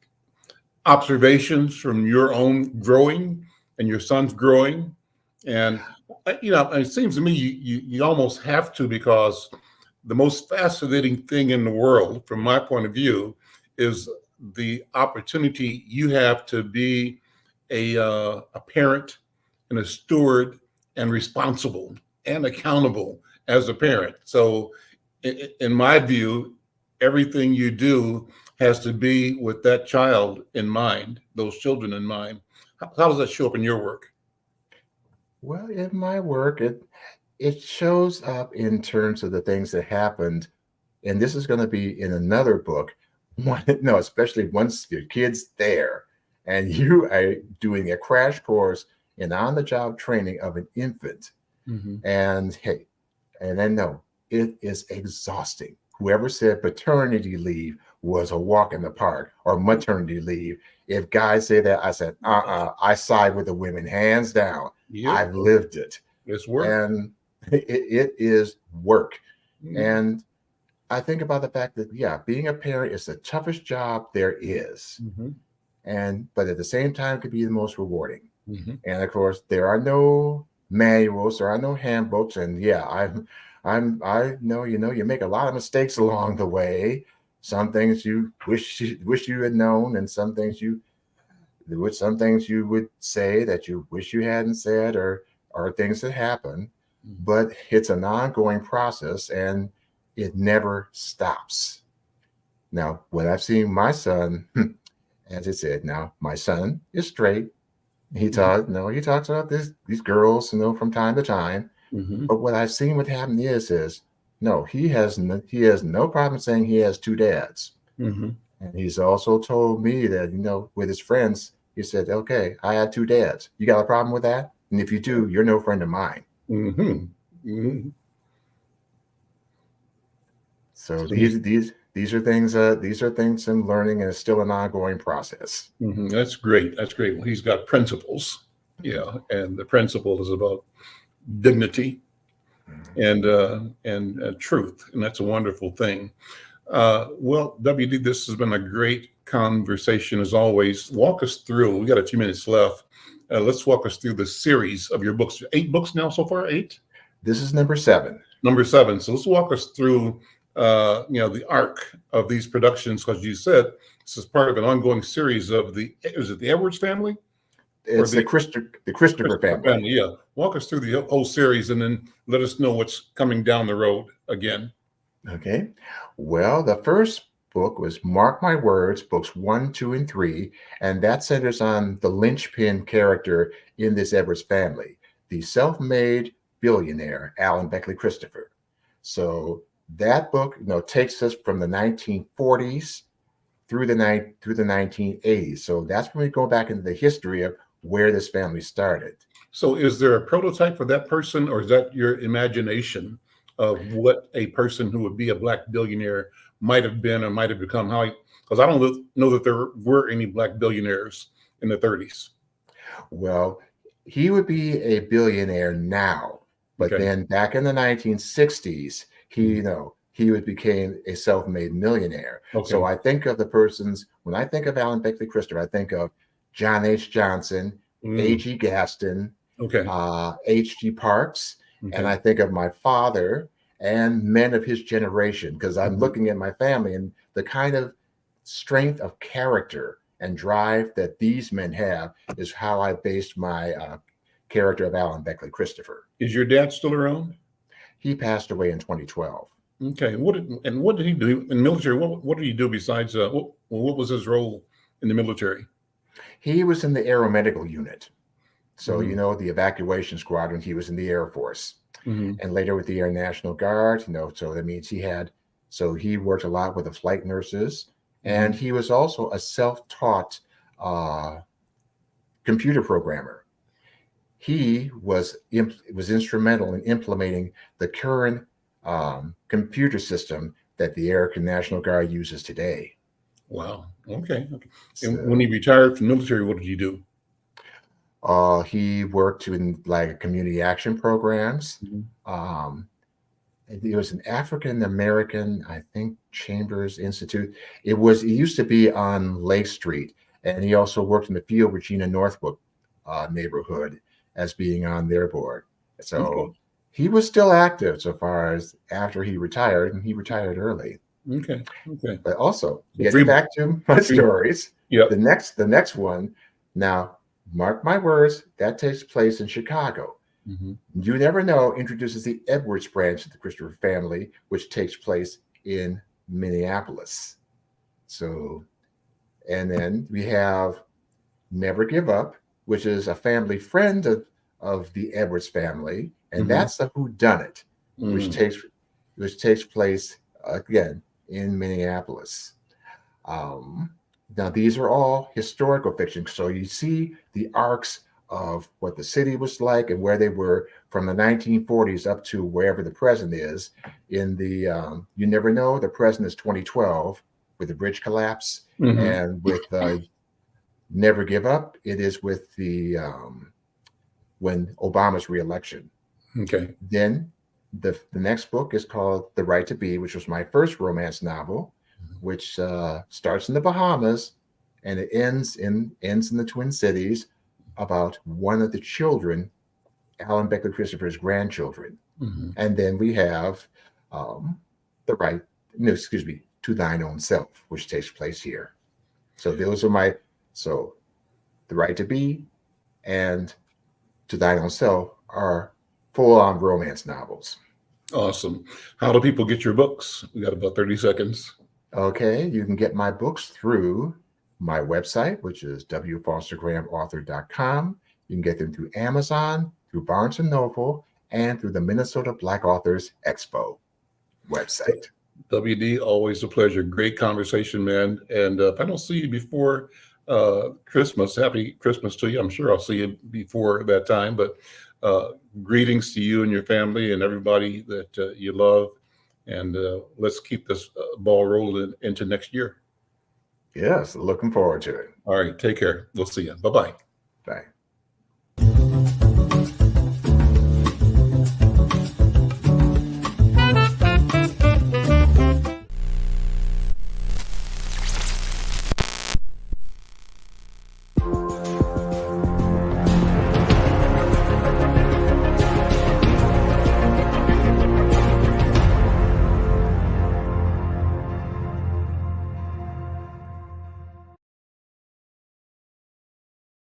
observations from your own growing and your son's growing? And it seems to me you almost have to, because the most fascinating thing in the world, from my point of view, is the opportunity you have to be a parent and a steward and responsible and accountable as a parent. So, in my view, everything you do has to be with that child in mind, those children in mind. How does that show up in your work? Well, in my work, it shows up in terms of the things that happened, and this is going to be in another book. No, especially once your kid's there, and you are doing a crash course in on-the-job training of an infant, Mm-hmm. and hey, and then no, it is exhausting. Whoever said paternity leave was a walk in the park or maternity leave, if guys say that, I said, I side with the women, hands down. Yep, I've lived it. it's work. And it is work. Mm-hmm. And I think about the fact that, yeah, being a parent is the toughest job there is. Mm-hmm. But at the same time, it could be the most rewarding. Mm-hmm. And of course, there are no manuals, there are no handbooks, and yeah, I know you make a lot of mistakes along the way. Some things you wish you had known, and some things you would say that you wish you hadn't said, or things that happen. But it's an ongoing process, and it never stops. Now, when I've seen my son, as I said, now my son is straight. He talks about these girls, from time to time. Mm-hmm. But what I've seen what happened is no, he has no problem saying he has two dads. Mm-hmm. And he's also told me that, with his friends, he said, "Okay, I had two dads. You got a problem with that? And if you do, you're no friend of mine." Mm-hmm. Mm-hmm. So these are things I'm learning, and it's still an ongoing process. Mm-hmm. That's great. That's great. Well, he's got principles. Yeah, and the principle is about dignity and truth, and that's a wonderful thing. Well, WD, this has been a great conversation as always. Walk us through, we got a few minutes left. Let's walk us through the series of your books. 8 books now so far, 8? This is number 7. Number 7. So let's walk us through, the arc of these productions, because you said this is part of an ongoing series of is it the Edwards family? It's the Christopher family. Yeah. Walk us through the whole series and then let us know what's coming down the road again. Okay. Well, the first book was Mark My Words, books 1, 2, and 3, and that centers on the linchpin character in this Edwards family, the self-made billionaire, Alan Beckley Christopher. So that book, takes us from the 1940s through the 1980s. So that's when we go back into the history of where this family started. So is there a prototype for that person, or is that your imagination of what a person who would be a Black billionaire might have been or might have become? Because I don't know that there were any Black billionaires in the 30s. Well, he would be a billionaire now, but Okay. then back in the 1960s, he became a self-made millionaire. Okay. So I think of when I think of Alan Beckley Christopher, I think of John H. Johnson, A.G. Gaston, Okay. H.G. Parks, Okay. and I think of my father and men of his generation, because I'm looking at my family and the kind of strength of character and drive that these men have is how I based my character of Alan Beckley Christopher. Is your dad still around? He passed away in 2012. Okay. What did he do in the military? What did he do besides what was his role in the military? He was in the aeromedical unit. So, the evacuation squadron, he was in the Air Force. And later with the Air National Guard, so that means he worked a lot with the flight nurses. And he was also a self-taught computer programmer. He was instrumental in implementing the current computer system that the Air National Guard uses today. Wow. Okay. So, and when he retired from the military, what did he do? He worked in like community action programs. It was an African American, I think, Chambers Institute. It used to be on Lake Street, and he also worked in the Field Regina Northbrook neighborhood as being on their board. So he was still active so far as after he retired, and he retired early. Okay. But also, getting back to my stories, Yep. the next one, now, Mark My Words, that takes place in Chicago. You Never Know introduces the Edwards branch of the Christopher family, which takes place in Minneapolis. So, and then we have Never Give Up, which is a family friend of the Edwards family, and that's the whodunit, which takes place again in Minneapolis. Now, these are all historical fiction, so you see the arcs of what the city was like and where they were from the 1940s up to wherever the present is. In the You Never Know, the present is 2012 with the bridge collapse, and with Never Give Up, it is with the when Obama's reelection. Okay. Then the next book is called The Right to Be, which was my first romance novel, which starts in the Bahamas and it ends in the Twin Cities, about one of the children, Alan Beckley Christopher's grandchildren. And then we have To Thine Own Self, which takes place here. So those are The Right to Be and To Thine Own Self are full-on romance novels. Awesome. How do people get your books? We got about 30 seconds. Okay, you can get my books through my website, which is wfostergrahamauthor.com. You can get them through Amazon, through Barnes & Noble, and through the Minnesota Black Authors Expo website. WD, always a pleasure. Great conversation, man. And if I don't see you before Christmas, happy Christmas to you. I'm sure I'll see you before that time, but greetings to you and your family and everybody that you love. And let's keep this ball rolling into next year. Yes, looking forward to it. All right, take care. We'll see you. Bye-bye. Bye.